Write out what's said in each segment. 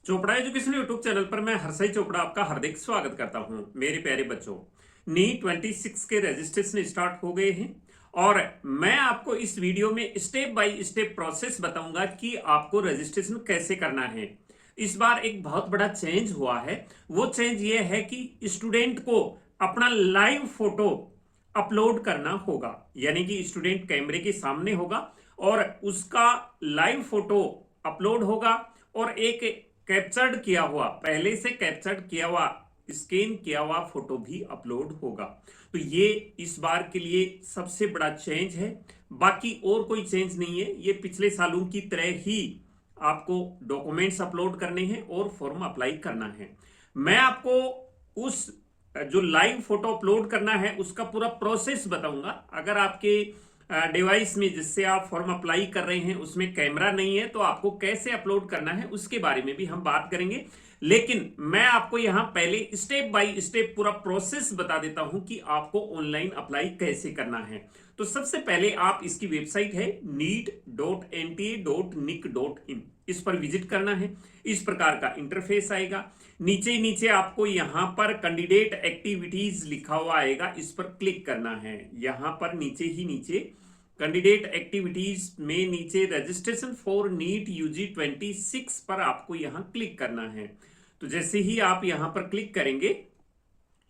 Chopra education YouTube channel पर मैं हर्षय चोपड़ा आपका हार्दिक स्वागत करता हूं। मेरे प्यारे बच्चों, नीट 26 के रजिस्ट्रेशन स्टार्ट हो गए हैं और मैं आपको इस वीडियो में स्टेप बाय स्टेप प्रोसेस बताऊंगा कि आपको रजिस्ट्रेशन कैसे करना है। इस बार एक बहुत बड़ा चेंज हुआ है। वो चेंज ये है कि स्टूडेंट को अपना लाइव फोटो अपलोड करना होगा, यानी कि स्टूडेंट कैमरे के सामने होगा और उसका लाइव फोटो अपलोड होगा और एक कैप्चर्ड किया हुआ, पहले से कैप्चर्ड किया हुआ, स्कैन किया हुआ फोटो भी अपलोड होगा। तो ये इस बार के लिए सबसे बड़ा चेंज है। बाकी और कोई चेंज नहीं है। ये पिछले सालों की तरह ही आपको डॉक्यूमेंट्स अपलोड करने हैं और फॉर्म अप्लाई करना है। मैं आपको उस जो लाइव फोटो अपलोड करना है उसका पूरा प्रोसेस बताऊंगा। अगर आपके डिवाइस में जिससे आप फॉर्म अप्लाई कर रहे हैं उसमें कैमरा नहीं है तो आपको कैसे अपलोड करना है उसके बारे में भी हम बात करेंगे। लेकिन मैं आपको यहां पहले स्टेप बाय स्टेप पूरा प्रोसेस बता देता हूं कि आपको ऑनलाइन अप्लाई कैसे करना है। तो सबसे पहले आप इसकी वेबसाइट है neet.nta.nic.in, इस पर विजिट करना है। इस प्रकार का इंटरफेस आएगा। नीचे नीचे आपको यहां पर कैंडिडेट एक्टिविटीज लिखा हुआ आएगा, इस पर क्लिक करना है। यहां पर नीचे ही नीचे कैंडिडेट एक्टिविटीज में नीचे रजिस्ट्रेशन फॉर नीट यूजी 26 पर आपको यहां क्लिक करना है। तो जैसे ही आप यहां पर क्लिक करेंगे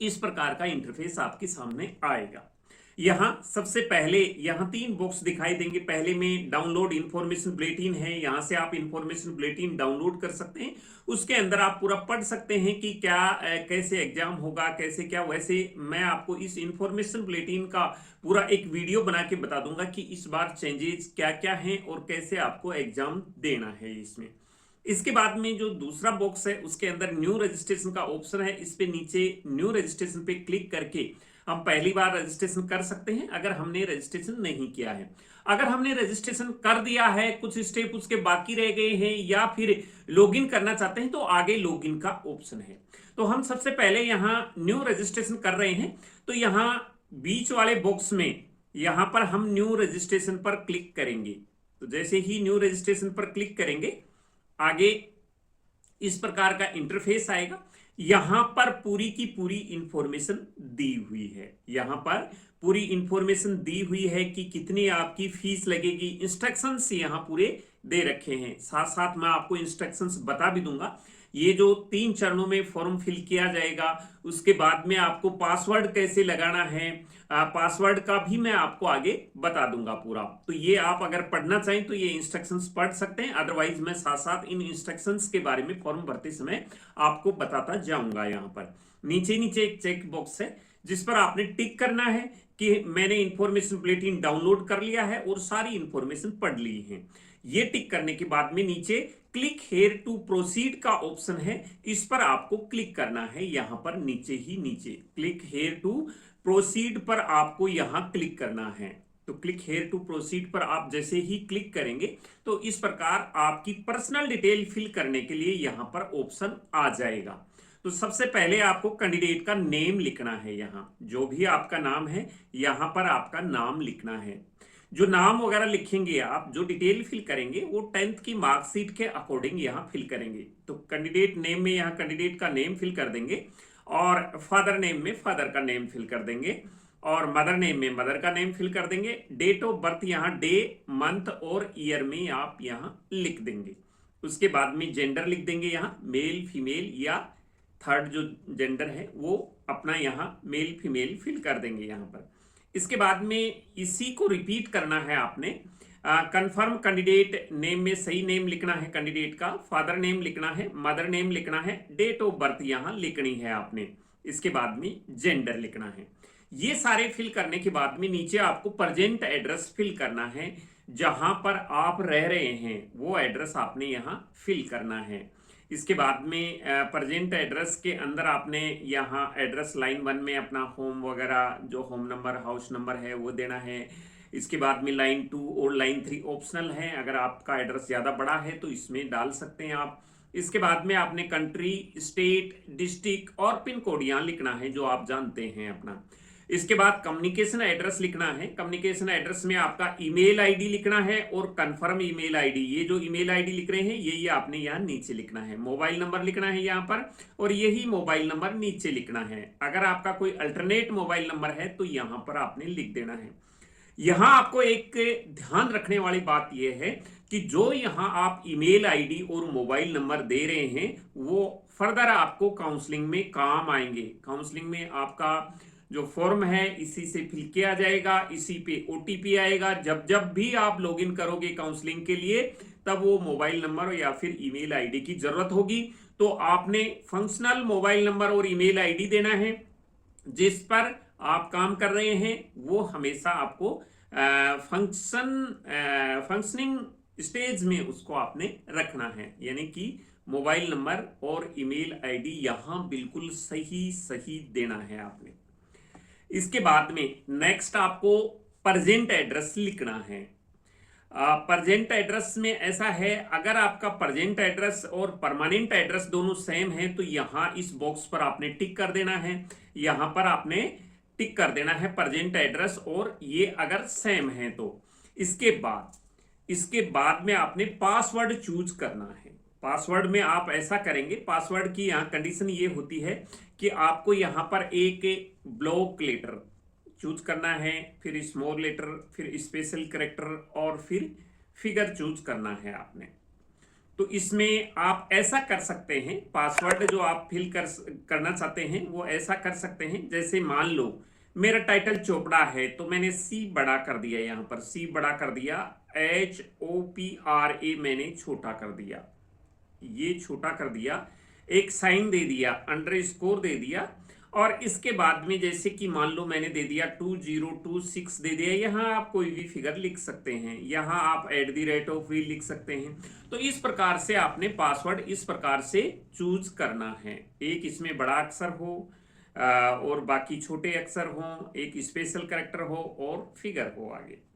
इस प्रकार का इंटरफेस आपके सामने आएगा। यहां सबसे पहले यहां तीन बॉक्स दिखाई देंगे। पहले में डाउनलोड इंफॉर्मेशन बुलेटिन है, यहां से आप इंफॉर्मेशन बुलेटिन डाउनलोड कर सकते हैं। उसके अंदर आप पूरा पढ़ सकते हैं कि क्या कैसे एग्जाम होगा, कैसे क्या। वैसे मैं आपको इस इंफॉर्मेशन बुलेटिन का पूरा एक वीडियो बना के बता दूंगा कि इस बार चेंजेस क्या क्या हैं और कैसे आपको एग्जाम देना है इसमें। इसके बाद में जो दूसरा बॉक्स है उसके अंदर न्यू रजिस्ट्रेशन का ऑप्शन है। इस पे नीचे न्यू रजिस्ट्रेशन पे क्लिक करके हम पहली बार रजिस्ट्रेशन कर सकते हैं अगर हमने रजिस्ट्रेशन नहीं किया है। अगर हमने रजिस्ट्रेशन कर दिया है, कुछ स्टेप उसके बाकी रह गए हैं या फिर लॉगिन करना चाहते हैं तो आगे लॉगिन का ऑप्शन है। तो हम सबसे पहले यहां न्यू रजिस्ट्रेशन कर रहे हैं तो यहां बीच वाले बॉक्स में यहां पर हम न्यू रजिस्ट्रेशन पर क्लिक करेंगे। तो जैसे ही न्यू रजिस्ट्रेशन पर क्लिक करेंगे आगे इस प्रकार का इंटरफेस आएगा। यहां पर पूरी की पूरी इंफॉर्मेशन दी हुई है। यहां पर पूरी इंफॉर्मेशन दी हुई है कि कितनी आपकी फीस लगेगी। इंस्ट्रक्शंस यहां पूरे दे रखे हैं। साथ साथ मैं आपको इंस्ट्रक्शंस बता भी दूंगा। ये जो 3 चरणों में फॉर्म फिल किया जाएगा, उसके बाद में आपको पासवर्ड कैसे लगाना है, पासवर्ड का भी मैं आपको आगे बता दूंगा पूरा। तो ये आप अगर पढ़ना चाहें तो ये इंस्ट्रक्शंस पढ़ सकते हैं। अदरवाइज मैं साथ साथ इन इंस्ट्रक्शंस के बारे में फॉर्म भरते समय आपको बताता जाऊंगा। यहाँ पर नीचे नीचे एक चेक बॉक्स है जिस पर आपने टिक करना है कि मैंने इंफॉर्मेशन बुलेटिन डाउनलोड कर लिया है और सारी इंफॉर्मेशन पढ़ ली है। ये टिक करने के बाद में नीचे क्लिक हेयर टू प्रोसीड का ऑप्शन है, इस पर आपको क्लिक करना है। यहां पर नीचे ही नीचे क्लिक हेयर टू प्रोसीड पर आपको यहां क्लिक करना है। तो क्लिक हेयर टू प्रोसीड पर आप जैसे ही क्लिक करेंगे तो इस प्रकार आपकी पर्सनल डिटेल फिल करने के लिए यहां पर ऑप्शन आ जाएगा। तो सबसे पहले आपको कैंडिडेट का नेम लिखना है। यहां जो भी आपका नाम है यहां पर आपका नाम लिखना है। जो नाम वगैरह लिखेंगे, आप जो डिटेल फिल करेंगे वो 10th की मार्कशीट के अकॉर्डिंग यहां फिल करेंगे। तो कैंडिडेट नेम में यहां कैंडिडेट का नेम फिल कर देंगे और फादर नेम में फादर का नेम फिल कर देंगे और मदर नेम में मदर का नेम फिल कर देंगे। डेट ऑफ बर्थ यहां डे, मंथ और ईयर में आप यहां लिख देंगे। उसके बाद में जेंडर लिख देंगे, यहां मेल फीमेल या थर्ड जो जेंडर है वो अपना यहां मेल फीमेल फिल कर देंगे यहां पर। इसके बाद में इसी को रिपीट करना है आपने। कंफर्म कैंडिडेट नेम में सही नेम लिखना है कैंडिडेट का, फादर नेम लिखना है, मदर नेम लिखना है, डेट ऑफ बर्थ यहां लिखनी है आपने। इसके बाद में जेंडर लिखना है। ये सारे फिल करने के बाद में नीचे आपको प्रेजेंट एड्रेस फिल करना है। जहां पर आप रह रहे हैं वो एड्रेस आपने यहां फिल करना है। इसके बाद में प्रेजेंट एड्रेस के अंदर आपने यहाँ एड्रेस लाइन 1 में अपना होम वगैरह जो होम नंबर हाउस नंबर है वो देना है। इसके बाद में लाइन 2 और लाइन 3 ऑप्शनल है। अगर आपका एड्रेस ज़्यादा बड़ा है तो इसमें डाल सकते हैं आप। इसके बाद में आपने कंट्री, स्टेट, डिस्ट्रिक्ट और पिन कोड यहाँ लिखना है जो आप जानते हैं अपना। इसके बाद कम्युनिकेशन एड्रेस लिखना है। कम्युनिकेशन एड्रेस में आपका ईमेल आईडी लिखना है और कंफर्म ईमेल आईडी, ये जो ईमेल आईडी लिख रहे हैं ये आपने यहाँ नीचे लिखना है। मोबाइल नंबर लिखना है यहाँ पर और यही मोबाइल नंबर नीचे लिखना है। अगर आपका कोई अल्टरनेट मोबाइल नंबर है तो यहाँ पर आपने लिख देना है। यहाँ आपको एक ध्यान रखने वाली बात यह है कि जो यहाँ आप ईमेल आईडी और मोबाइल नंबर दे रहे हैं वो फर्दर आपको काउंसलिंग में काम आएंगे। काउंसलिंग में आपका जो फॉर्म है इसी से फिल किया जाएगा, इसी पे ओटीपी आएगा। जब जब भी आप लॉगिन करोगे काउंसलिंग के लिए तब वो मोबाइल नंबर या फिर ईमेल आईडी की जरूरत होगी। तो आपने फंक्शनल मोबाइल नंबर और ईमेल आईडी देना है। जिस पर आप काम कर रहे हैं वो हमेशा आपको फंक्शनिंग स्टेज में उसको आपने रखना है, यानी कि मोबाइल नंबर और ईमेल आईडी यहां बिल्कुल सही सही देना है आपने। इसके बाद में नेक्स्ट आपको प्रेजेंट एड्रेस लिखना है। प्रेजेंट एड्रेस में ऐसा है, अगर आपका प्रेजेंट एड्रेस और परमानेंट एड्रेस दोनों सेम है तो यहां इस बॉक्स पर आपने टिक कर देना है। यहां पर आपने टिक कर देना है प्रेजेंट एड्रेस और ये अगर सेम है तो। इसके बाद में आपने पासवर्ड चूज करना है। पासवर्ड में आप ऐसा करेंगे, पासवर्ड की यहाँ कंडीशन ये होती है कि आपको यहाँ पर एक ब्लॉक लेटर चूज करना है, फिर स्मॉल लेटर, फिर स्पेशल कैरेक्टर और फिर फिगर चूज करना है आपने। तो इसमें आप ऐसा कर सकते हैं, पासवर्ड जो आप फिल करना चाहते हैं वो ऐसा कर सकते हैं। जैसे मान लो मेरा टाइटल चोपड़ा है तो मैंने सी बड़ा कर दिया, यहाँ पर सी बड़ा कर दिया, HOPRA मैंने छोटा कर दिया, ये छोटा कर दिया, एक साइन दे दिया, अंडरस्कोर दे दिया और इसके बाद में जैसे कि मान लो मैंने दे दिया 2026 दे दिया। यहाँ आप कोई भी फिगर लिख सकते हैं, यहाँ आप @ लिख सकते हैं। तो इस प्रकार से आपने पासवर्ड इस प्रकार से चूज करना है। एक इसमें बड़ा अक्षर हो और बाकी छोटे अक्षर हो, एक स्पेशल कैरेक्टर हो और फिगर हो आगे।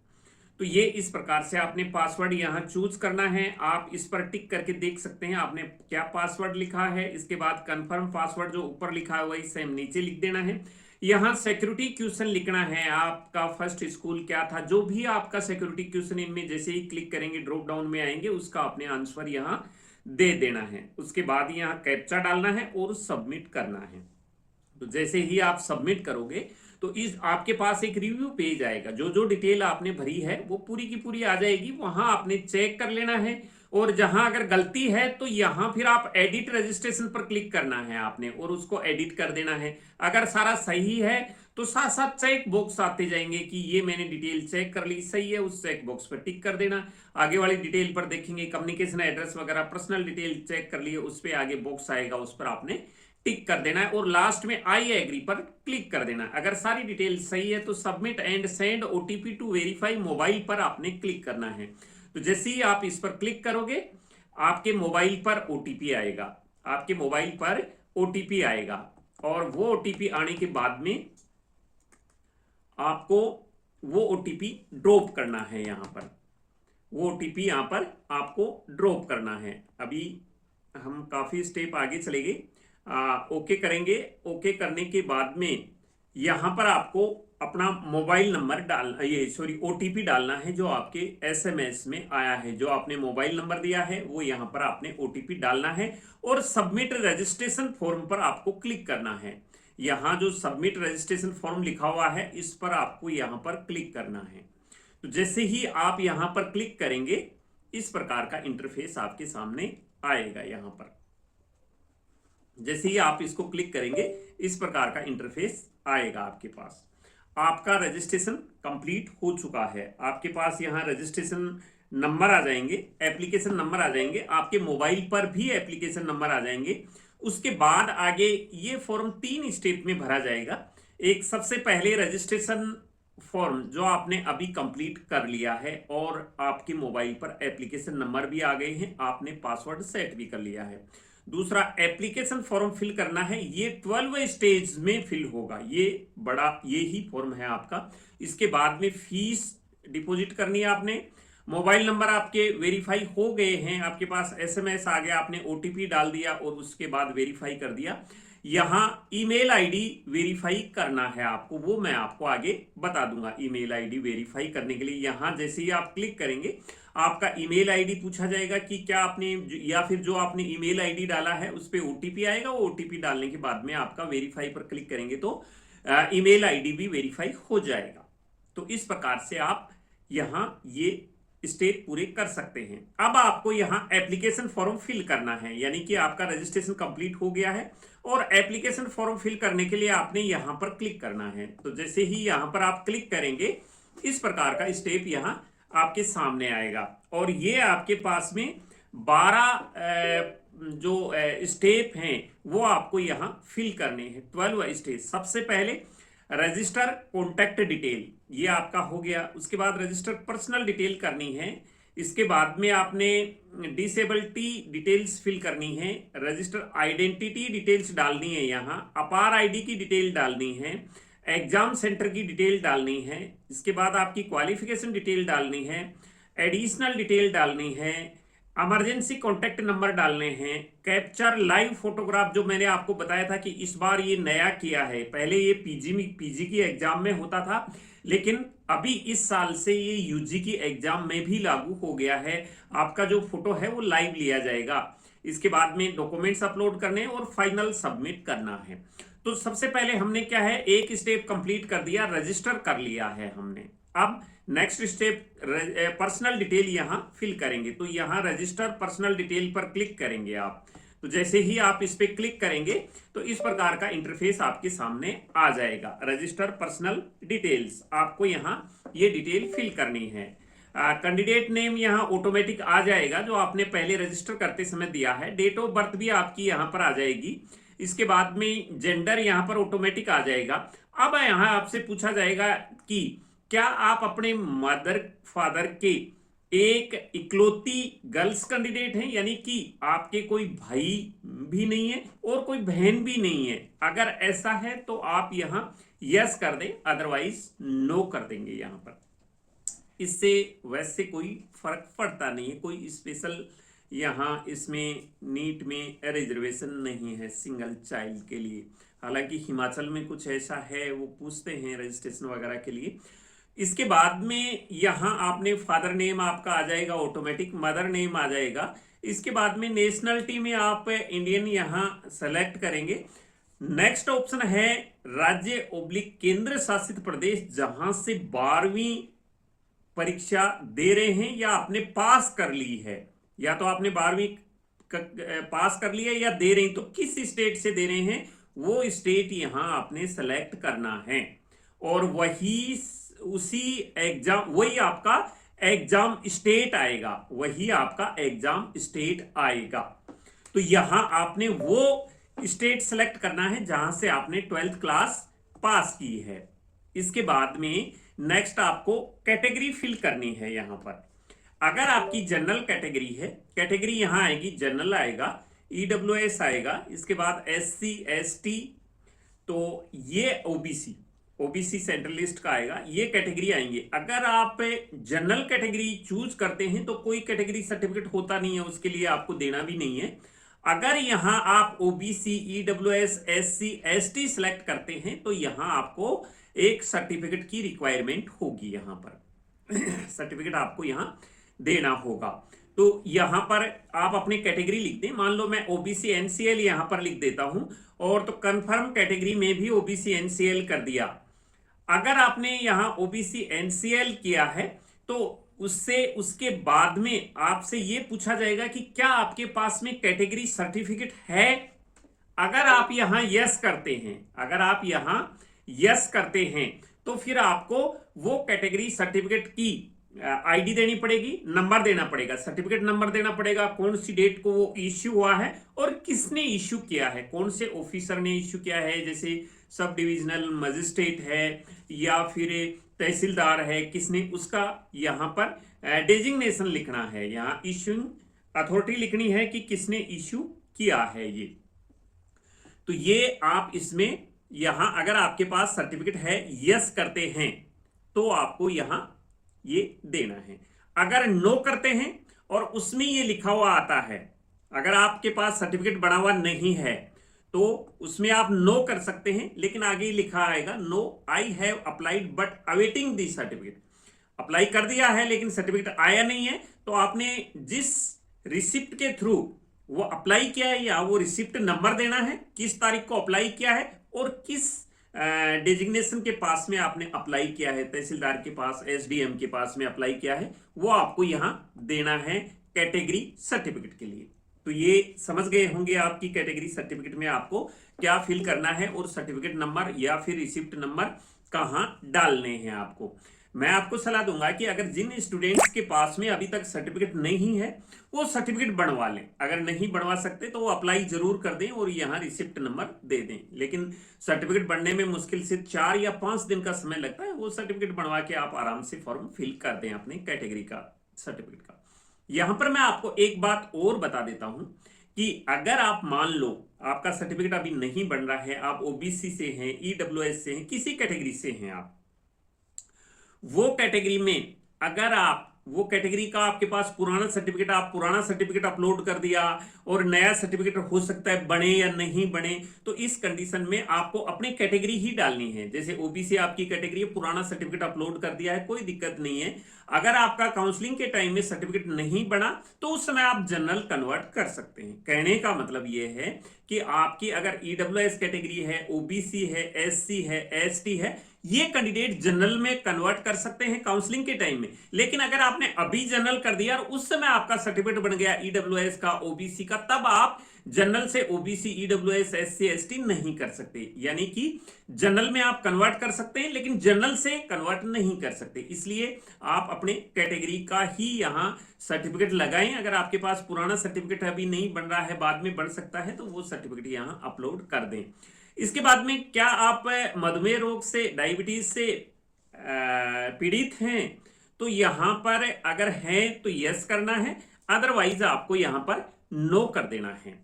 तो ये इस प्रकार से आपने पासवर्ड यहाँ चूज करना है। आप इस पर टिक करके देख सकते हैं आपने क्या पासवर्ड लिखा है। इसके बाद कंफर्म पासवर्ड जो ऊपर लिखा है वही सेम नीचे लिख देना है। यहाँ सिक्योरिटी क्वेश्चन लिखना है, आपका फर्स्ट स्कूल क्या था, जो भी आपका सिक्योरिटी क्वेश्चन इनमें जैसे ही क्लिक करेंगे ड्रॉप डाउन में आएंगे उसका आपने आंसर यहाँ दे देना है। उसके बाद यहाँ कैप्चा डालना है और सबमिट करना है। तो जैसे ही आप सबमिट करोगे तो इस आपके पास एक रिव्यू पेज आएगा, जो जो डिटेल आपने भरी है वो पूरी की पूरी आ जाएगी। वहां आपने चेक कर लेना है और जहां अगर गलती है तो यहां फिर आप एडिट रजिस्ट्रेशन पर क्लिक करना है आपने और उसको एडिट कर देना है। अगर सारा सही है तो साथ साथ चेक बॉक्स आते जाएंगे कि ये मैंने डिटेल चेक कर ली, सही है, उस चेक बॉक्स पर टिक कर देना। आगे वाली डिटेल पर देखेंगे कम्युनिकेशन एड्रेस वगैरह पर्सनल डिटेल चेक कर लिए, उस पर आगे बॉक्स आएगा, उस पर आपने टिक कर देना है और लास्ट में आई एग्री पर क्लिक कर देना है। अगर सारी डिटेल सही है तो submit and send OTP to verify mobile पर आपने क्लिक करना है। तो जैसे ही आप इस पर क्लिक करोगे आपके मोबाइल पर OTP आएगा, आपके मोबाइल पर OTP आएगा और वो OTP आने के बाद में आपको वो OTP ड्रॉप करना है। यहाँ पर वो OTP यहाँ पर आपको ड्रॉप करना है। अभी हम काफी स्टेप आगे चले गए। ओके करेंगे। ओके करने के बाद में यहां पर आपको अपना मोबाइल नंबर OTP डालना है जो आपके SMS में आया है। जो आपने मोबाइल नंबर दिया है वो यहां पर आपने OTP डालना है और सबमिट रजिस्ट्रेशन फॉर्म पर आपको क्लिक करना है। यहां जो सबमिट रजिस्ट्रेशन फॉर्म लिखा हुआ है इस पर आपको यहां पर क्लिक करना है। तो जैसे ही आप यहां पर क्लिक करेंगे इस प्रकार का इंटरफेस आपके सामने आएगा। यहां पर जैसे ही आप इसको क्लिक करेंगे इस प्रकार का इंटरफेस आएगा आपके पास। आपका रजिस्ट्रेशन कंप्लीट हो चुका है। आपके पास यहाँ रजिस्ट्रेशन नंबर आ जाएंगे, एप्लीकेशन नंबर आ जाएंगे, आपके मोबाइल पर भी एप्लीकेशन नंबर आ जाएंगे। उसके बाद आगे ये फॉर्म 3 स्टेप में भरा जाएगा। एक सबसे पहले रजिस्ट्रेशन फॉर्म जो आपने अभी कंप्लीट कर लिया है और आपके मोबाइल पर एप्लीकेशन नंबर भी आ गए हैं, आपने पासवर्ड सेट भी कर लिया है। दूसरा एप्लीकेशन फॉर्म फिल करना है, ये 12 स्टेज में फिल होगा। ये ही फॉर्म है आपका। इसके बाद में फीस डिपॉजिट करनी है आपने। मोबाइल नंबर आपके वेरीफाई हो गए हैं, आपके पास SMS आ गया, आपने OTP डाल दिया और उसके बाद वेरीफाई कर दिया। यहाँ ईमेल आईडी वेरीफाई करना है आपको, वो मैं आपको आगे बता दूंगा। ईमेल आईडी वेरीफाई करने के लिए यहाँ जैसे ही आप क्लिक करेंगे आपका ईमेल आईडी पूछा जाएगा कि क्या आपने, या फिर जो आपने ईमेल आईडी डाला है उस पर ओटीपी आएगा। वो ओटीपी डालने के बाद में आपका वेरीफाई पर क्लिक करेंगे तो ईमेल आईडी भी वेरीफाई हो जाएगा। तो इस प्रकार से आप यहाँ ये स्टेप पूरे कर सकते हैं। अब आपको यहाँ एप्लीकेशन फॉर्म फिल करना है, यानी कि आपका रजिस्ट्रेशन कंप्लीट हो गया है और एप्लीकेशन फॉर्म फिल करने के लिए आपने यहाँ पर क्लिक करना है। तो जैसे ही यहाँ पर आप क्लिक करेंगे इस प्रकार का स्टेप यहाँ आपके सामने आएगा और ये आपके पास में 12 जो स्टेप हैं वो आपको यहाँ फिल करने हैं। 12 स्टेप। सबसे पहले रजिस्टर कॉन्टैक्ट डिटेल, ये आपका हो गया। उसके बाद रजिस्टर पर्सनल डिटेल करनी है। इसके बाद में आपने डिसेबिलिटी डिटेल्स फिल करनी है। रजिस्टर आइडेंटिटी डिटेल्स डालनी है, यहाँ अपार आईडी की डिटेल डालनी है। एग्जाम सेंटर की डिटेल डालनी है। इसके बाद आपकी क्वालिफिकेशन डिटेल डालनी है। एडिशनल डिटेल डालनी है। इमरजेंसी कॉन्टैक्ट नंबर डालने हैं। कैप्चर लाइव फोटोग्राफ, जो मैंने आपको बताया था कि इस बार ये नया किया है, पहले ये पीजी की एग्जाम में होता था लेकिन अभी इस साल से ये यूजी की एग्जाम में भी लागू हो गया है। आपका जो फोटो है वो लाइव लिया जाएगा। इसके बाद में डॉक्यूमेंट्स अपलोड करने और फाइनल सबमिट करना है। तो सबसे पहले हमने क्या है, एक स्टेप कंप्लीट कर दिया, रजिस्टर कर लिया है हमने। अब नेक्स्ट स्टेप पर्सनल डिटेल यहां फिल करेंगे। तो यहां रजिस्टर पर्सनल डिटेल पर क्लिक करेंगे आप। तो जैसे ही आप इस पे क्लिक करेंगे तो इस प्रकार का इंटरफेस आपके सामने आ जाएगा। रजिस्टर पर्सनल डिटेल्स, आपको यहां ये डिटेल फिल करनी है। कैंडिडेट नेम यहाँ ऑटोमेटिक आ जाएगा जो आपने पहले रजिस्टर करते समय दिया है। डेट ऑफ बर्थ भी आपकी यहाँ पर आ जाएगी। इसके बाद में जेंडर यहाँ पर ऑटोमेटिक आ जाएगा। अब यहाँ आपसे पूछा जाएगा कि क्या आप अपने मदर फादर के एक इकलौती गर्ल्स कैंडिडेट हैं, यानी कि आपके कोई भाई भी नहीं है और कोई बहन भी नहीं है। अगर ऐसा है तो आप यहाँ यस कर दें, अदरवाइज नो कर देंगे। यहाँ पर इससे वैसे कोई फर्क पड़ता नहीं है, कोई स्पेशल यहाँ इसमें नीट में रिजर्वेशन नहीं है सिंगल चाइल्ड के लिए। हालांकि हिमाचल में कुछ ऐसा है, वो पूछते हैं रजिस्ट्रेशन वगैरह के लिए। इसके बाद में यहाँ आपने फादर नेम आपका आ जाएगा ऑटोमेटिक, मदर नेम आ जाएगा। इसके बाद में नेशनलिटी में आप इंडियन यहाँ सेलेक्ट करेंगे। नेक्स्ट ऑप्शन है राज्य ओब्लिक केंद्र शासित प्रदेश जहां से 12वीं परीक्षा दे रहे हैं या आपने पास कर ली है, या तो आपने 12वीं पास कर ली है या दे रहे हैं, तो किस स्टेट से दे रहे हैं वो स्टेट यहां आपने सेलेक्ट करना है और उसी एग्जाम, वही आपका एग्जाम स्टेट आएगा, वही आपका एग्जाम स्टेट आएगा। तो यहां आपने वो स्टेट सेलेक्ट करना है जहां से आपने 12th क्लास पास की है। इसके बाद में नेक्स्ट आपको कैटेगरी फिल करनी है। यहां पर अगर आपकी जनरल कैटेगरी है, कैटेगरी यहां आएगी, जनरल आएगा, ईडब्ल्यूएस आएगा, इसके बाद एससी एसटी, तो ये ओबीसी सेंट्रल लिस्ट का आएगा, ये कैटेगरी आएंगे। अगर आप जनरल कैटेगरी चूज करते हैं तो कोई कैटेगरी सर्टिफिकेट होता नहीं है, उसके लिए आपको देना भी नहीं है। अगर यहां आप OBC EWS SC ST select करते हैं तो यहां आपको एक सर्टिफिकेट की रिक्वायरमेंट होगी। यहां पर सर्टिफिकेट आपको यहां देना होगा। तो यहां पर आप अपनी कैटेगरी लिख दें। मान लो मैं ओबीसी एनसीएल यहां पर लिख देता हूं और तो कंफर्म कैटेगरी में भी ओबीसी एनसीएल कर दिया। अगर आपने यहां ओबीसी एनसीएल किया है तो उसके बाद में आपसे यह पूछा जाएगा कि क्या आपके पास में कैटेगरी सर्टिफिकेट है। अगर आप यहां यस करते हैं, अगर आप यहां यस करते हैं तो फिर आपको वो कैटेगरी सर्टिफिकेट की आईडी देनी पड़ेगी, नंबर देना पड़ेगा, सर्टिफिकेट नंबर देना पड़ेगा, कौन सी डेट को वो इश्यू हुआ है और किसने इश्यू किया है, कौन से ऑफिसर ने इश्यू किया है, जैसे सब डिविजनल मजिस्ट्रेट है या फिर तहसीलदार है, किसने, उसका यहां पर डेजिग्नेशन लिखना है। यहां इश्यूइंग अथॉरिटी लिखनी है कि किसने इश्यू किया है ये। तो ये आप इसमें यहां अगर आपके पास सर्टिफिकेट है, यस करते हैं तो आपको यहां ये देना है। अगर नो करते हैं और उसमें ये लिखा हुआ आता है, अगर आपके पास सर्टिफिकेट बना हुआ नहीं है तो उसमें आप नो कर सकते हैं, लेकिन आगे लिखा आएगा no I have applied but awaiting the certificate. Apply कर दिया है लेकिन सर्टिफिकेट आया नहीं है, तो आपने जिस रिसिप्ट के थ्रू वो अप्लाई किया है या वो रिसिप्ट नंबर देना है, किस तारीख को अप्लाई किया है और किस डेजिग्नेशन के पास में आपने अप्लाई किया है, तहसीलदार के पास, एसडीएम के पास में अप्लाई किया है, वो आपको यहां देना है कैटेगरी सर्टिफिकेट के लिए। तो ये समझ गए होंगे आपकी कैटेगरी सर्टिफिकेट में आपको क्या फिल करना है और सर्टिफिकेट नंबर या फिर रिसिप्ट नंबर कहां डालने हैं आपको। मैं आपको सलाह दूंगा कि अगर जिन स्टूडेंट्स के पास में अभी तक सर्टिफिकेट नहीं है वो सर्टिफिकेट बनवा लें, अगर नहीं बनवा सकते तो वो अप्लाई जरूर कर दें और यहाँ रिसिप्ट नंबर दे दें। लेकिन सर्टिफिकेट बनने में मुश्किल से 4 या 5 दिन का समय लगता है, वो सर्टिफिकेट बनवा के आप आराम से फॉर्म फिल कर दें अपने कैटेगरी का सर्टिफिकेट का। यहां पर मैं आपको एक बात और बता देता हूं कि अगर आप मान लो आपका सर्टिफिकेट अभी नहीं बन रहा है, आप ओबीसी से हैं, ईडब्ल्यूएस से हैं, किसी कैटेगरी से हैं, आप वो कैटेगरी में अगर आप वो कैटेगरी का आपके पास पुराना सर्टिफिकेट, आप पुराना सर्टिफिकेट अपलोड कर दिया और नया सर्टिफिकेट हो सकता है बने या नहीं बने, तो इस कंडीशन में आपको अपनी कैटेगरी ही डालनी है। जैसे ओबीसी आपकी कैटेगरी है, पुराना सर्टिफिकेट अपलोड कर दिया है, कोई दिक्कत नहीं है। अगर आपका काउंसलिंग के टाइम में सर्टिफिकेट नहीं बना तो उस समय आप जनरल कन्वर्ट कर सकते हैं। कहने का मतलब यह है कि आपकी अगर ईडब्ल्यूएस कैटेगरी है, ओबीसी है, एससी है, एसटी है, ये कैंडिडेट जनरल में कन्वर्ट कर सकते हैं काउंसलिंग के टाइम में। लेकिन अगर आपने अभी जनरल कर दिया और उस समय आपका सर्टिफिकेट बन गया ईडब्ल्यूएस का, ओबीसी का, तब आप जनरल से ओबीसी, ईडब्ल्यूएस, एससी, एसटी नहीं कर सकते। यानी कि जनरल में आप कन्वर्ट कर सकते हैं लेकिन जनरल से कन्वर्ट नहीं कर सकते। इसलिए आप अपने कैटेगरी का ही यहां सर्टिफिकेट लगाएं। अगर आपके पास पुराना सर्टिफिकेट अभी नहीं बन रहा है, बाद में बन सकता है, तो वो सर्टिफिकेट यहां अपलोड कर दें। इसके बाद में क्या आप मधुमेह रोग से, डायबिटीज से पीड़ित हैं, तो यहां पर अगर हैं तो यस करना है, अदरवाइज आपको यहां पर नो कर देना है।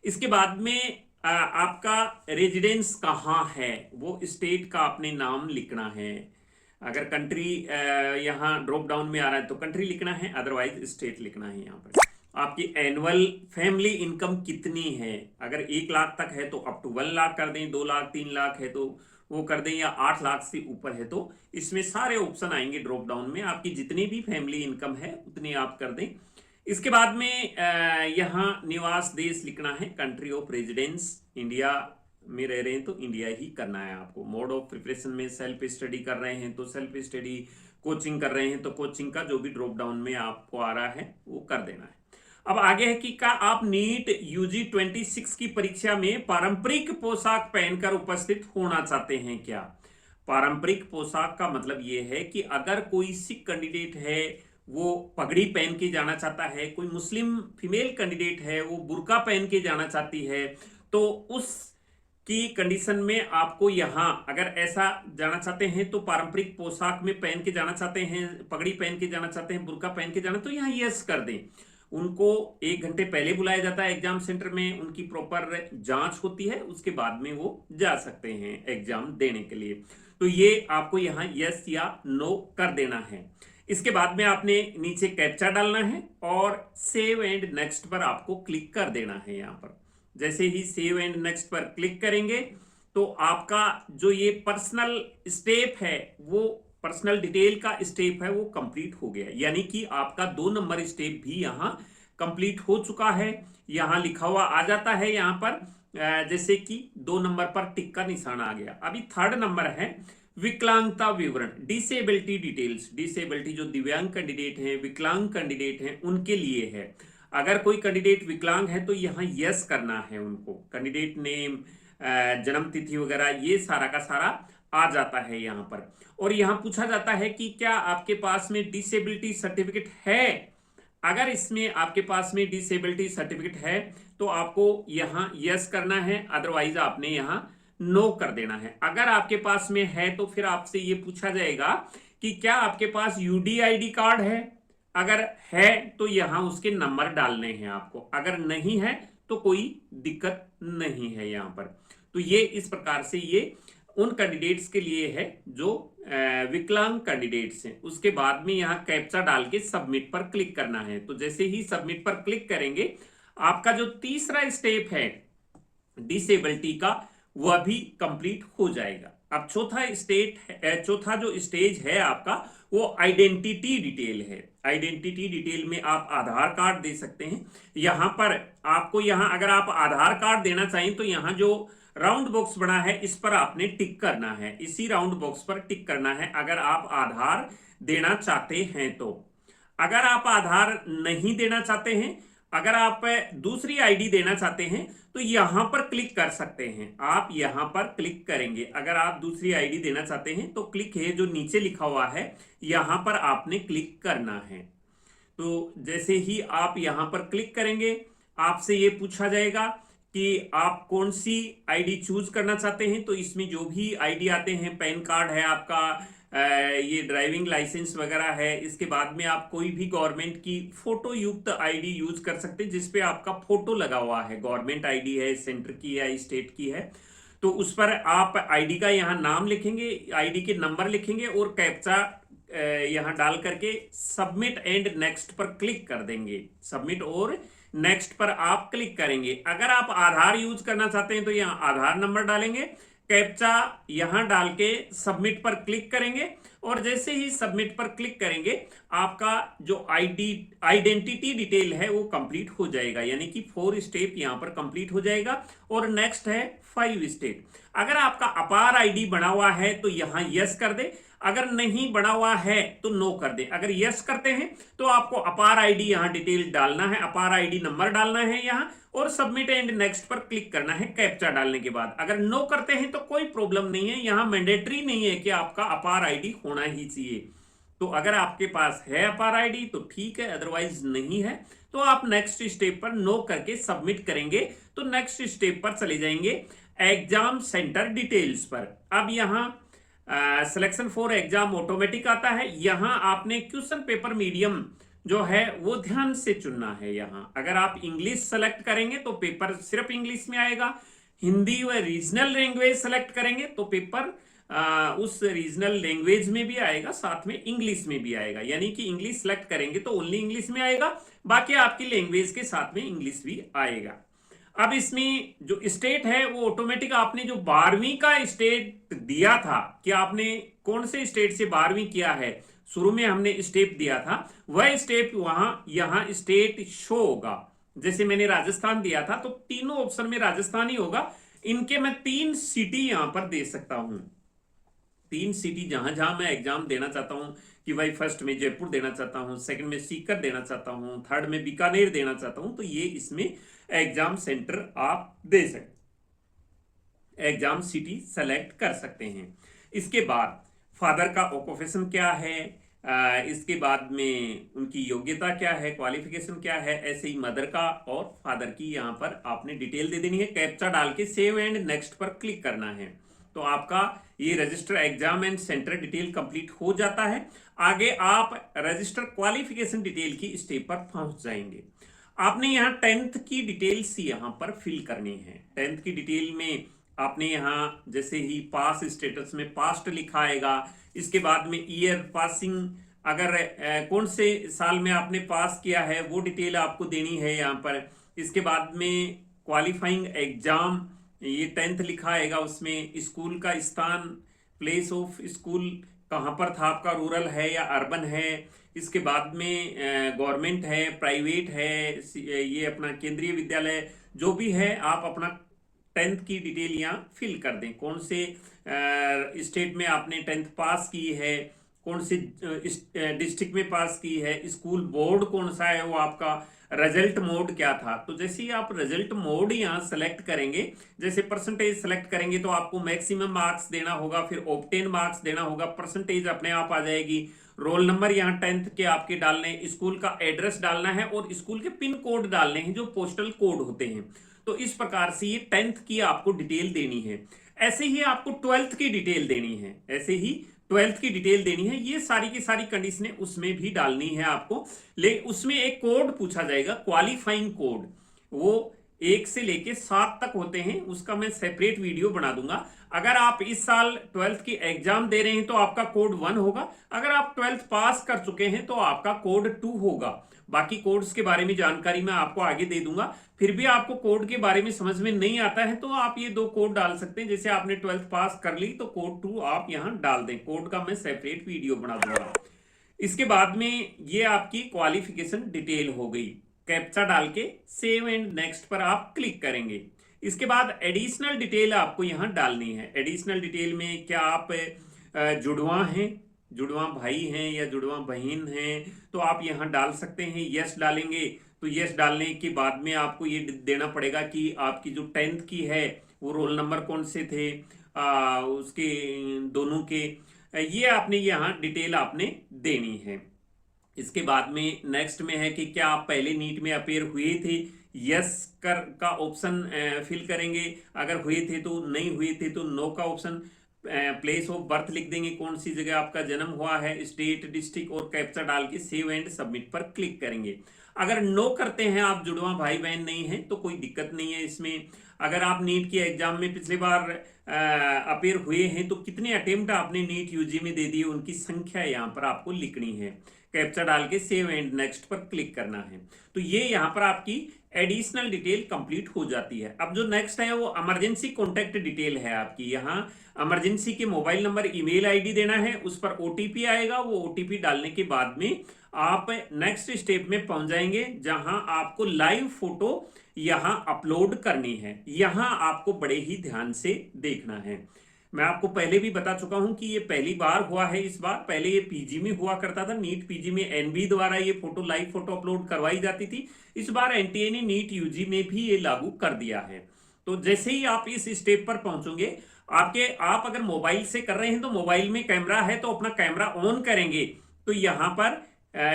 इसके बाद में आपका रेजिडेंस कहां है, वो स्टेट का आपने नाम लिखना है। अगर कंट्री यहां ड्रॉप डाउन में आ रहा है तो कंट्री लिखना है, अदरवाइज स्टेट लिखना है। यहां पर आपकी एनुअल फैमिली इनकम कितनी है, अगर 1 लाख तक है तो अप टू 1 लाख कर दें, 2 लाख 3 लाख है तो वो कर दें, या 8 लाख से ऊपर है तो इसमें सारे ऑप्शन आएंगे ड्रॉप डाउन में, आपकी जितनी भी फैमिली इनकम है उतनी आप कर दें। इसके बाद में यहाँ निवास देश लिखना है, कंट्री ऑफ रेजिडेंस, इंडिया में रह रहे हैं तो इंडिया ही करना है आपको। मोड ऑफ प्रिपरेशन में सेल्फ स्टडी कर रहे हैं तो सेल्फ स्टडी, कोचिंग कर रहे हैं तो कोचिंग का जो भी ड्रॉप डाउन में आपको आ रहा है वो कर देना है। अब आगे है कि क्या आप नीट यूजी 26 की परीक्षा में पारंपरिक पोशाक पहनकर उपस्थित होना चाहते हैं क्या। पारंपरिक पोशाक का मतलब यह है कि अगर कोई सिख कैंडिडेट है वो पगड़ी पहन के जाना चाहता है, कोई मुस्लिम फीमेल कैंडिडेट है वो बुर्का पहन के जाना चाहती है, तो उस की कंडीशन में आपको यहां अगर ऐसा जाना चाहते हैं तो पारंपरिक पोशाक में पहन के जाना चाहते हैं, पगड़ी पहन के जाना चाहते हैं, बुर्का पहन के जाना, तो यहां यस कर दें। उनको 1 घंटे पहले बुलाया जाता है एग्जाम सेंटर में, उनकी प्रॉपर जांच होती है, उसके बाद में वो जा सकते हैं एग्जाम देने के लिए। तो ये आपको यहां यस या नो कर देना है। इसके बाद में आपने नीचे कैप्चा डालना है और सेव एंड नेक्स्ट पर आपको क्लिक कर देना है। यहां पर जैसे ही सेव एंड नेक्स्ट पर क्लिक करेंगे तो आपका जो ये पर्सनल स्टेप है, वो पर्सनल डिटेल का स्टेप है, वो कंप्लीट हो गया। यानी कि आपका 2 नंबर स्टेप भी यहां कंप्लीट हो चुका है। यहां लिखा हुआ आ जाता है यहां पर जैसे कि 2 नंबर पर टिक का निशान आ गया। अभी 3rd नंबर है विकलांगता विवरण, डिसेबिलिटी डिटेल्स। डिसेबिलिटी जो दिव्यांग कैंडिडेट हैं, विकलांग कैंडिडेट हैं, उनके लिए है। अगर कोई कैंडिडेट विकलांग है तो यहाँ यस करना है उनको। कैंडिडेट नेम, जन्म तिथि वगैरह ये सारा का सारा आ जाता है यहाँ पर। और यहाँ पूछा जाता है कि क्या आपके पास में डिसेबिलिटी सर्टिफिकेट है। अगर इसमें आपके पास में डिसेबिलिटी सर्टिफिकेट है तो आपको यहाँ यस करना है, अदरवाइज आपने यहाँ नो कर देना है। अगर आपके पास में है तो फिर आपसे ये पूछा जाएगा कि क्या आपके पास यूडीआईडी कार्ड है। अगर है तो यहां उसके नंबर डालने हैं आपको, अगर नहीं है तो कोई दिक्कत नहीं है यहां पर। तो ये इस प्रकार से ये उन कैंडिडेट्स के लिए है जो विकलांग कैंडिडेट्स हैं। उसके बाद में यहां कैप्चा डाल के सबमिट पर क्लिक करना है। तो जैसे ही सबमिट पर क्लिक करेंगे आपका जो तीसरा स्टेप है डिसेबिलिटी का, वह भी कंप्लीट हो जाएगा। अब चौथा जो स्टेज है आपका, वो आइडेंटिटी डिटेल है। आइडेंटिटी डिटेल में आप आधार कार्ड दे सकते हैं। यहां पर आपको, यहां अगर आप आधार कार्ड देना चाहें तो यहां जो राउंड बॉक्स बना है इस पर आपने टिक करना है, इसी राउंड बॉक्स पर टिक करना है अगर आप आधार देना चाहते हैं तो। अगर आप आधार नहीं देना चाहते हैं, अगर आप दूसरी आईडी देना चाहते हैं तो यहां पर क्लिक कर सकते हैं। आप यहां पर क्लिक करेंगे, अगर आप दूसरी आईडी देना चाहते हैं तो क्लिक है जो नीचे लिखा हुआ है, यहां पर आपने क्लिक करना है। तो जैसे ही आप यहां पर क्लिक करेंगे, आपसे ये पूछा जाएगा कि आप कौन सी आईडी चूज करना चाहते हैं। तो इसमें जो भी आईडी आते हैं, पैन कार्ड है आपका, ये ड्राइविंग लाइसेंस वगैरह है, इसके बाद में आप कोई भी गवर्नमेंट की फोटो युक्त आईडी यूज कर सकते हैं जिसपे आपका फोटो लगा हुआ है, गवर्नमेंट आईडी है, सेंटर की है, स्टेट की है। तो उस पर आप आईडी का यहाँ नाम लिखेंगे, आईडी के नंबर लिखेंगे और कैप्चा यहां डाल करके सबमिट एंड नेक्स्ट पर क्लिक कर देंगे। सबमिट और नेक्स्ट पर आप क्लिक करेंगे। अगर आप आधार यूज करना चाहते हैं तो यहां आधार नंबर डालेंगे, कैप्चा यहां डाल के सबमिट पर क्लिक करेंगे और जैसे ही सबमिट पर क्लिक करेंगे आपका जो आइडेंटिटी डिटेल है वो कंप्लीट हो जाएगा, यानी कि 4 स्टेप यहां पर कंप्लीट हो जाएगा। और नेक्स्ट है 5 स्टेप। अगर आपका अपार आईडी बना हुआ है तो यहां यस कर दे, अगर नहीं बना हुआ है तो नो कर दे। अगर यस करते हैं तो आपको अपार आईडी यहां डिटेल डालना है, अपार आईडी नंबर डालना है यहां और सबमिट एंड नेक्स्ट पर क्लिक करना है कैप्चा डालने के बाद। अगर नो करते हैं तो कोई प्रॉब्लम नहीं है, यहां मैंडेटरी नहीं है कि आपका अपार आईडी होना ही चाहिए। तो अगर आपके पास है अपार आईडी तो ठीक है, अदरवाइज नहीं है तो आप नेक्स्ट स्टेप पर नो करके सबमिट करेंगे। तो नेक्स्ट स्टेप पर चले जाएंगे एग्जाम सेंटर डिटेल्स पर। अब यहां सिलेक्शन फॉर एग्जाम ऑटोमेटिक आता है, यहां आपने क्वेश्चन पेपर मीडियम जो है वो ध्यान से चुनना है। यहां अगर आप इंग्लिश सेलेक्ट करेंगे तो पेपर सिर्फ इंग्लिश में आएगा, हिंदी व रीजनल लैंग्वेज सेलेक्ट करेंगे तो पेपर उस रीजनल लैंग्वेज में भी आएगा, साथ में इंग्लिश में भी आएगा। यानी कि इंग्लिश सेलेक्ट करेंगे तो ओनली इंग्लिश में आएगा, बाकी आपकी लैंग्वेज के साथ में इंग्लिश भी आएगा। अब इसमें जो स्टेट है वो ऑटोमेटिक, आपने जो 12वीं का स्टेट दिया था कि आपने कौन से स्टेट से 12वीं किया है, शुरू में हमने स्टेप दिया था, वह स्टेप वहां यहां स्टेट शो होगा। जैसे मैंने राजस्थान दिया था तो तीनों ऑप्शन में राजस्थान ही होगा। इनके मैं 3 सिटी यहां पर दे सकता हूं, 3 सिटी जहां जहां मैं एग्जाम देना चाहता हूं कि भाई फर्स्ट में जयपुर देना चाहता हूं, सेकंड में सीकर देना चाहता हूं, थर्ड में बीकानेर देना चाहता हूं, तो ये इसमें एग्जाम सेंटर आप दे सकते, एग्जाम सिटी सेलेक्ट कर सकते हैं। इसके बाद फादर का ऑक्यूपेशन क्या है, इसके बाद में उनकी योग्यता क्या है, क्वालिफिकेशन क्या है, ऐसे ही मदर का और फादर की यहां पर आपने डिटेल दे देनी है। कैप्चा डाल के सेव एंड नेक्स्ट पर क्लिक करना है तो आपका ये register exam and centre detail complete हो जाता है। आगे आप रजिस्टर क्वालिफिकेशन डिटेल की स्टेप पर पहुंच जाएंगे। आपने यहाँ 10th की डिटेल्स यहां पर फिल करनी है। 10th की डिटेल में आपने यहाँ जैसे ही पास स्टेटस में पास्ट लिखा आएगा, इसके बाद में ईयर पासिंग, अगर कौन से साल में आपने पास किया है वो डिटेल आपको देनी है यहाँ पर। इसके बाद में क्वालिफाइंग एग्जाम, ये 10th लिखा आएगा, उसमें स्कूल का स्थान, प्लेस ऑफ स्कूल कहाँ पर था आपका, रूरल है या अर्बन है। इसके बाद में गवर्नमेंट है, प्राइवेट है, ये अपना केंद्रीय विद्यालय जो भी है, आप अपना 10th की डिटेल यहाँ फिल कर दें। कौन से स्टेट में आपने 10th पास की है, कौन से डिस्ट्रिक्ट में पास की है, स्कूल बोर्ड कौन सा है, वो आपका रिजल्ट मोड क्या था। तो जैसे ही आप रिजल्ट मोड यहाँ सेलेक्ट करेंगे, जैसे परसेंटेज सेलेक्ट करेंगे तो आपको मैक्सिमम मार्क्स देना होगा, फिर ऑब्टेन मार्क्स देना होगा, परसेंटेज अपने आप आ जाएगी। रोल नंबर यहाँ 10th के आपके डालने, स्कूल का एड्रेस डालना है और स्कूल के पिन कोड डालने हैं जो पोस्टल कोड होते हैं। तो इस प्रकार से ये 10th की आपको डिटेल देनी है। ऐसे ही आपको 12th की डिटेल देनी है, ऐसे ही 12th की डिटेल देनी है। ये सारी की सारी कंडीशनें उसमें भी डालनी है आपको। ले उसमें एक कोड पूछा जाएगा, क्वालिफाइंग कोड, वो 1 से लेके 7 तक होते हैं, उसका मैं सेपरेट वीडियो बना दूंगा। अगर आप इस साल 12th की एग्जाम दे रहे हैं तो आपका कोड 1 होगा, अगर आप 12th पास कर चुके हैं तो आपका कोड 2 होगा। बाकी कोड्स के बारे में जानकारी मैं आपको आगे दे दूंगा। फिर भी आपको कोड के बारे में समझ में नहीं आता है तो आप ये 2 कोड डाल सकते हैं। जैसे आपने 12th पास कर ली तो कोड 2 आप यहां डाल दें, कोड का मैं सेपरेट वीडियो बना दूंगा। इसके बाद में ये आपकी क्वालिफिकेशन डिटेल हो गई। कैप्चा डाल के सेव एंड नेक्स्ट पर आप क्लिक करेंगे। इसके बाद एडिशनल डिटेल आपको यहां डालनी है। एडिशनल डिटेल में क्या आप जुड़वा हैं, जुड़वा भाई हैं या जुड़वा बहन हैं, तो आप यहां डाल सकते हैं। यस डालेंगे तो यस डालने के बाद में आपको ये देना पड़ेगा कि आपकी जो 10th की है वो रोल नंबर कौन से थे, उसके दोनों के, ये आपने यहाँ डिटेल आपने देनी है। इसके बाद में नेक्स्ट में है कि क्या आप पहले नीट में अपेयर हुए थे, यस कर का ऑप्शन फिल करेंगे, अगर हुए थे तो, नहीं हुए थे तो नो का ऑप्शन, प्लेस ऑफ बर्थ लिख देंगे, कौन सी जगह आपका जन्म हुआ है, स्टेट, डिस्ट्रिक्ट और कैप्चा डाल के सेव एंड सबमिट पर क्लिक करेंगे। अगर नो करते हैं, आप जुड़वा भाई बहन नहीं है तो कोई दिक्कत नहीं है इसमें। अगर आप नीट की एग्जाम में पिछले बार अपेयर हुए हैं तो कितने अटेम्प्ट आपने नीट यूजी में दे दिए उनकी संख्या यहाँ पर आपको लिखनी है। कैप्चा डाल के सेव एंड नेक्स्ट पर क्लिक करना है। तो ये यहाँ पर आपकी एडिशनल डिटेल कंप्लीट हो जाती है। अब जो नेक्स्ट है वो इमरजेंसी कॉन्टैक्ट डिटेल है आपकी। यहाँ इमरजेंसी के मोबाइल नंबर, ईमेल आईडी देना है, उस पर ओटीपी आएगा। वो ओटीपी डालने के बाद में आप नेक्स्ट स्टेप में पहुंच जाएंगे जहां आपको लाइव फोटो यहां अपलोड करनी है। यहां आपको बड़े ही ध्यान से देखना है। मैं आपको पहले भी बता चुका हूं कि ये पहली बार हुआ है। इस बार पहले ये पीजी में हुआ करता था, नीट पीजी में एनबी द्वारा ये फोटो, लाइव फोटो अपलोड करवाई जाती थी। इस बार एनटीए ने नीट यूजी में भी ये लागू कर दिया है। तो जैसे ही आप इस स्टेप पर पहुंचोगे, आप अगर मोबाइल से कर रहे हैं तो मोबाइल में कैमरा है तो अपना कैमरा ऑन करेंगे तो यहां पर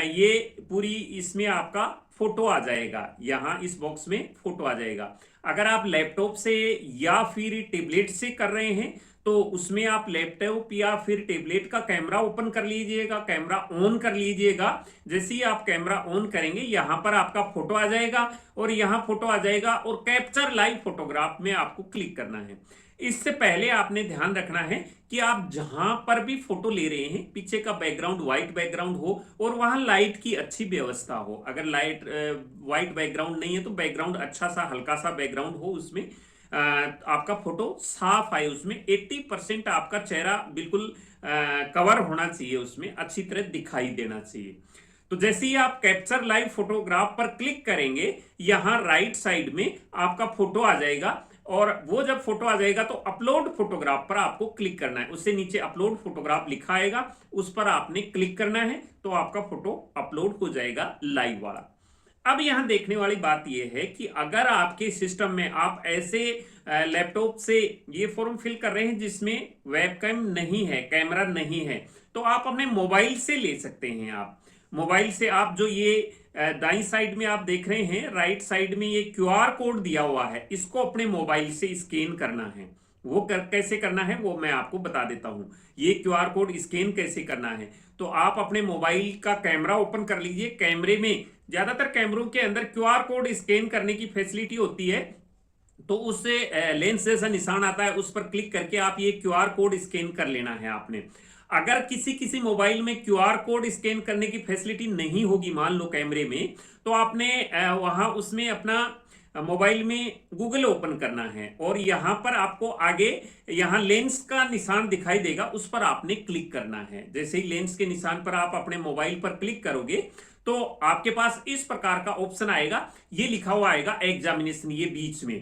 ये पूरी इसमें आपका फोटो आ जाएगा। यहां इस बॉक्स में फोटो आ जाएगा। अगर आप लैपटॉप से या फिर टेबलेट से कर रहे हैं तो उसमें आप लैपटॉप या फिर टेबलेट का कैमरा ओपन कर लीजिएगा, कैमरा ऑन कर लीजिएगा। जैसे ही आप कैमरा ऑन करेंगे यहां पर आपका फोटो आ जाएगा और यहां फोटो आ जाएगा और कैप्चर लाइव फोटोग्राफ में आपको क्लिक करना है। इससे पहले आपने ध्यान रखना है कि आप जहां पर भी फोटो ले रहे हैं पीछे का बैकग्राउंड व्हाइट बैकग्राउंड हो और वहां लाइट की अच्छी व्यवस्था हो। अगर लाइट व्हाइट बैकग्राउंड नहीं है तो बैकग्राउंड अच्छा सा हल्का सा बैकग्राउंड हो, उसमें आपका फोटो साफ आए, उसमें 80% आपका चेहरा बिल्कुल कवर होना चाहिए, उसमें अच्छी तरह दिखाई देना चाहिए। तो जैसे ही आप कैप्चर लाइव फोटोग्राफ पर क्लिक करेंगे यहां राइट साइड में आपका फोटो आ जाएगा और वो जब फोटो आ जाएगा तो अपलोड फोटोग्राफ पर आपको क्लिक करना है। उससे नीचे अपलोड फोटोग्राफ लिखा आएगा, उस पर आपने क्लिक करना है तो आपका फोटो अपलोड हो जाएगा लाइव वाला। अब यहां देखने वाली बात यह है कि अगर आपके सिस्टम में आप ऐसे लैपटॉप से ये फॉर्म फिल कर रहे हैं जिसमें वेबकैम नहीं है, कैमरा नहीं है, तो आप अपने मोबाइल से ले सकते हैं। आप मोबाइल से आप जो ये दाईं साइड में आप देख रहे हैं, राइट साइड में ये क्यूआर कोड दिया हुआ है, इसको अपने मोबाइल से स्कैन करना है। वो कैसे करना है वो मैं आपको बता देता हूं। ये क्यूआर कोड स्कैन कैसे करना है, तो आप अपने मोबाइल का कैमरा ओपन कर लीजिए। कैमरे में ज्यादातर कैमरों के अंदर क्यूआर कोड स्कैन करने की फैसिलिटी होती है, तो उससे लेंस जैसा निशान आता है, उस पर क्लिक करके आप ये क्यूआर कोड स्कैन कर लेना है आपने। अगर किसी मोबाइल में क्यूआर कोड स्कैन करने की फैसिलिटी नहीं होगी, मान लो कैमरे में, तो आपने वहां उसमें अपना मोबाइल में गूगल ओपन करना है और यहां पर आपको आगे यहां लेंस का निशान दिखाई देगा, उस पर आपने क्लिक करना है। जैसे ही लेंस के निशान पर आप अपने मोबाइल पर क्लिक करोगे तो आपके पास इस प्रकार का ऑप्शन आएगा, ये लिखा हुआ आएगा एग्जामिनेशन, ये बीच में,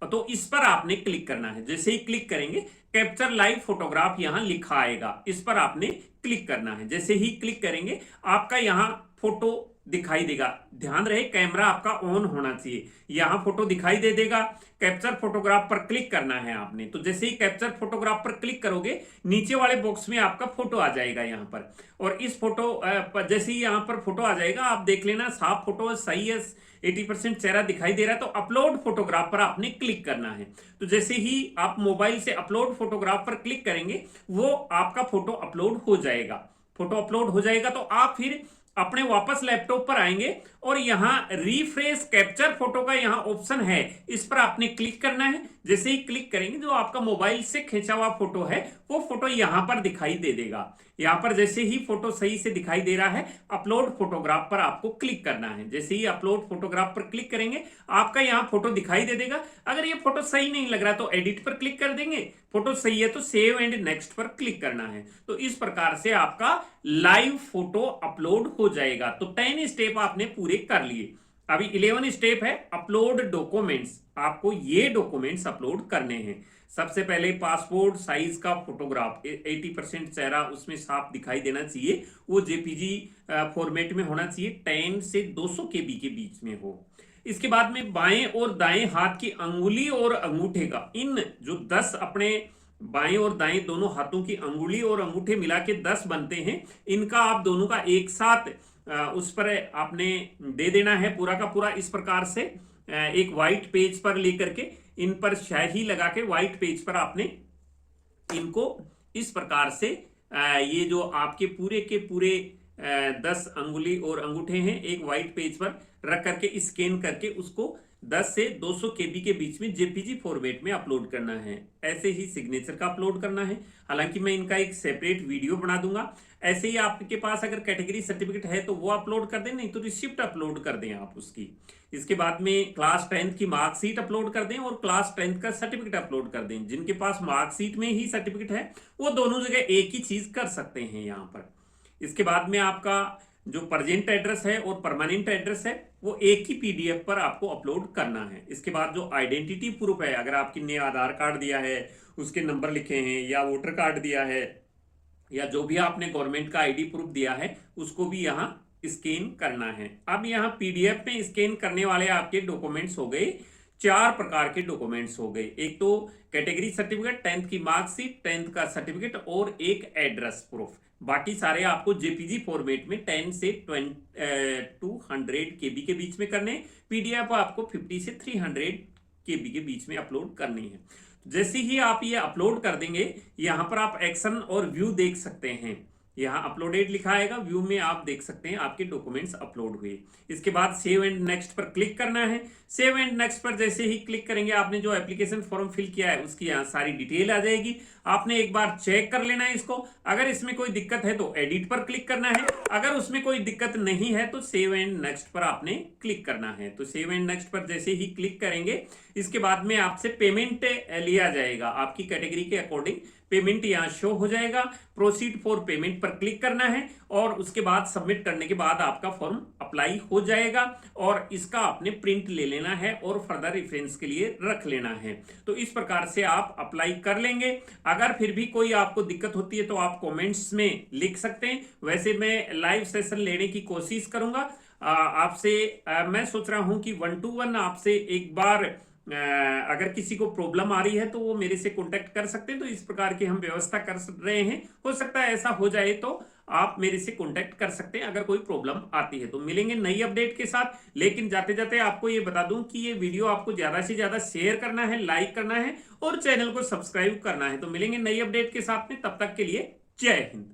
तो इस पर आपने क्लिक करना है। जैसे ही क्लिक करेंगे कैप्चर लाइव फोटोग्राफ यहां लिखा आएगा, इस पर आपने क्लिक करना है। जैसे ही क्लिक करेंगे आपका यहां फोटो दिखाई देगा। ध्यान रहे कैमरा आपका ऑन होना चाहिए। यहां फोटो दिखाई दे देगा, कैप्चर फोटोग्राफ पर क्लिक करना है आपने। तो जैसे ही कैप्चर फोटोग्राफ पर क्लिक करोगे नीचे वाले बॉक्स में आपका फोटो आ जाएगा यहां पर, और इस फोटो पर जैसे ही यहां पर फोटो आ जाएगा आप देख लेना साफ फोटो सही है, 80% चेहरा दिखाई दे रहा है, तो अपलोड फोटोग्राफ पर आपने क्लिक करना है। तो जैसे ही आप मोबाइल से अपलोड फोटोग्राफ पर क्लिक करेंगे वो आपका फोटो अपलोड हो जाएगा। फोटो अपलोड हो जाएगा तो आप फिर अपने वापस लैपटॉप पर आएंगे और यहां रिफ्रेश कैप्चर फोटो का यहां ऑप्शन है, इस पर आपने क्लिक करना है। जैसे ही क्लिक करेंगे जो आपका मोबाइल से खींचा हुआ फोटो है वो फोटो यहां पर दिखाई दे देगा। यहां पर जैसे ही फोटो सही से दिखाई दे रहा है, अपलोड फोटोग्राफ पर आपको क्लिक करना है। जैसे ही अपलोड फोटोग्राफ पर क्लिक करेंगे आपका यहां फोटो दिखाई दे देगा। अगर ये फोटो सही नहीं लग रहा तो एडिट पर क्लिक कर देंगे, फोटो सही है तो सेव एंड नेक्स्ट पर क्लिक करना है। तो इस प्रकार से आपका लाइव फोटो अपलोड हो जाएगा। तो 10 स्टेप आपने पूरे कर लिए। अभी 11 स्टेप है अपलोड डॉक्यूमेंट्स। आपको ये डॉक्यूमेंट्स अपलोड करने हैं। सबसे पहले पासपोर्ट साइज का फोटोग्राफ 80% चेहरा उसमें साफ दिखाई देना चाहिए, वो जेपीजी फॉर्मेट में होना चाहिए, 10 से 200 केबी के बीच में हो। इसके बाद में बाएं और दाएं हाथ की अंगुली और अंगूठे का, इन जो 10 अपने बाएं और दाएं दोनों हाथों की अंगुली और अंगूठे मिला के 10 बनते हैं, इनका आप दोनों का एक साथ उस पर आपने दे देना है पूरा का पूरा। इस प्रकार से एक व्हाइट पेज पर लेकर के इन पर स्याही लगा के व्हाइट पेज पर आपने इनको इस प्रकार से ये जो आपके पूरे के पूरे 10 अंगुली और अंगूठे हैं एक व्हाइट पेज पर रख करके स्कैन करके उसको 10 से 200 केबी के बीच में जेपीजी फॉर्मेट में अपलोड करना है। ऐसे ही सिग्नेचर का अपलोड करना है, हालांकि मैं इनका एक सेपरेट वीडियो बना दूंगा। ऐसे ही आपके पास अगर कैटेगरी सर्टिफिकेट है तो वो अपलोड कर दें, नहीं तो रिसिप्ट अपलोड कर दें आप उसकी। इसके बाद में क्लास 10th की मार्कशीट अपलोड कर दें और क्लास 10th का सर्टिफिकेट अपलोड कर दें। जिनके पास मार्कशीट में ही सर्टिफिकेट है वो दोनों जगह एक ही चीज कर सकते हैं यहाँ पर। इसके बाद में आपका जो प्रेजेंट एड्रेस है और परमानेंट एड्रेस है वो एक ही पीडीएफ पर आपको अपलोड करना है। इसके बाद जो आइडेंटिटी प्रूफ है, अगर आपकी ने आधार कार्ड दिया है, उसके नंबर लिखे हैं, या वोटर कार्ड दिया है, या जो भी आपने गवर्नमेंट का आईडी प्रूफ दिया है उसको भी यहाँ स्कैन करना है। अब यहाँ पीडीएफ में स्कैन करने वाले आपके डॉक्यूमेंट्स हो गए, 4 प्रकार के डॉक्यूमेंट्स हो गए। एक तो कैटेगरी सर्टिफिकेट, 10th की मार्कशीट, 10th का सर्टिफिकेट और एक एड्रेस प्रूफ। बाकी सारे आपको जेपीजी फॉर्मेट में 10 से 200 केबी के बीच में करने, पीडीएफ आपको 50 से 300 केबी के बीच में अपलोड करनी है। जैसे ही आप ये अपलोड कर देंगे यहां पर आप एक्शन और व्यू देख सकते हैं। यहाँ अपलोडेड लिखा आएगा, व्यू में आप देख सकते हैं आपके डॉक्यूमेंट्स अपलोड हुए। इसके बाद सेव एंड नेक्स्ट पर क्लिक करना है। सेव एंड नेक्स्ट पर जैसे ही क्लिक करेंगे आपने जो एप्लीकेशन फॉर्म फिल किया है उसकी यहाँ सारी डिटेल आ जाएगी। आपने एक बार चेक कर लेना है इसको। अगर इसमें कोई दिक्कत है तो एडिट पर क्लिक करना है, अगर उसमें कोई दिक्कत नहीं है तो सेव एंड नेक्स्ट पर आपने क्लिक करना है। तो सेव एंड नेक्स्ट पर जैसे ही क्लिक करेंगे इसके बाद में आपसे पेमेंट लिया जाएगा, आपकी कैटेगरी के अकॉर्डिंग पेमेंट यहाँ शो हो जाएगा। प्रोसीड फॉर पेमेंट पर क्लिक करना है और उसके बाद सबमिट करने के बाद आपका फॉर्म अप्लाई हो जाएगा और इसका आपने प्रिंट ले लेना है और फर्दर रेफरेंस के लिए रख लेना है। तो इस प्रकार से आप अप्लाई कर लेंगे। अगर फिर भी कोई आपको दिक्कत होती है तो आप कमेंट्स में लिख सकते हैं। वैसे मैं लाइव सेशन लेने की कोशिश करूंगा आपसे। मैं सोच रहा हूं कि 1 to 1 आपसे एक बार अगर किसी को प्रॉब्लम आ रही है तो वो मेरे से कांटेक्ट कर सकते हैं। तो इस प्रकार की हम व्यवस्था कर रहे हैं। हो सकता है ऐसा हो जाए तो आप मेरे से कांटेक्ट कर सकते हैं अगर कोई प्रॉब्लम आती है। तो मिलेंगे नई अपडेट के साथ। लेकिन जाते जाते आपको ये बता दूं कि ये वीडियो आपको ज्यादा से ज्यादा शेयर करना है, लाइक करना है और चैनल को सब्सक्राइब करना है। तो मिलेंगे नई अपडेट के साथ में, तब तक के लिए जय हिंद।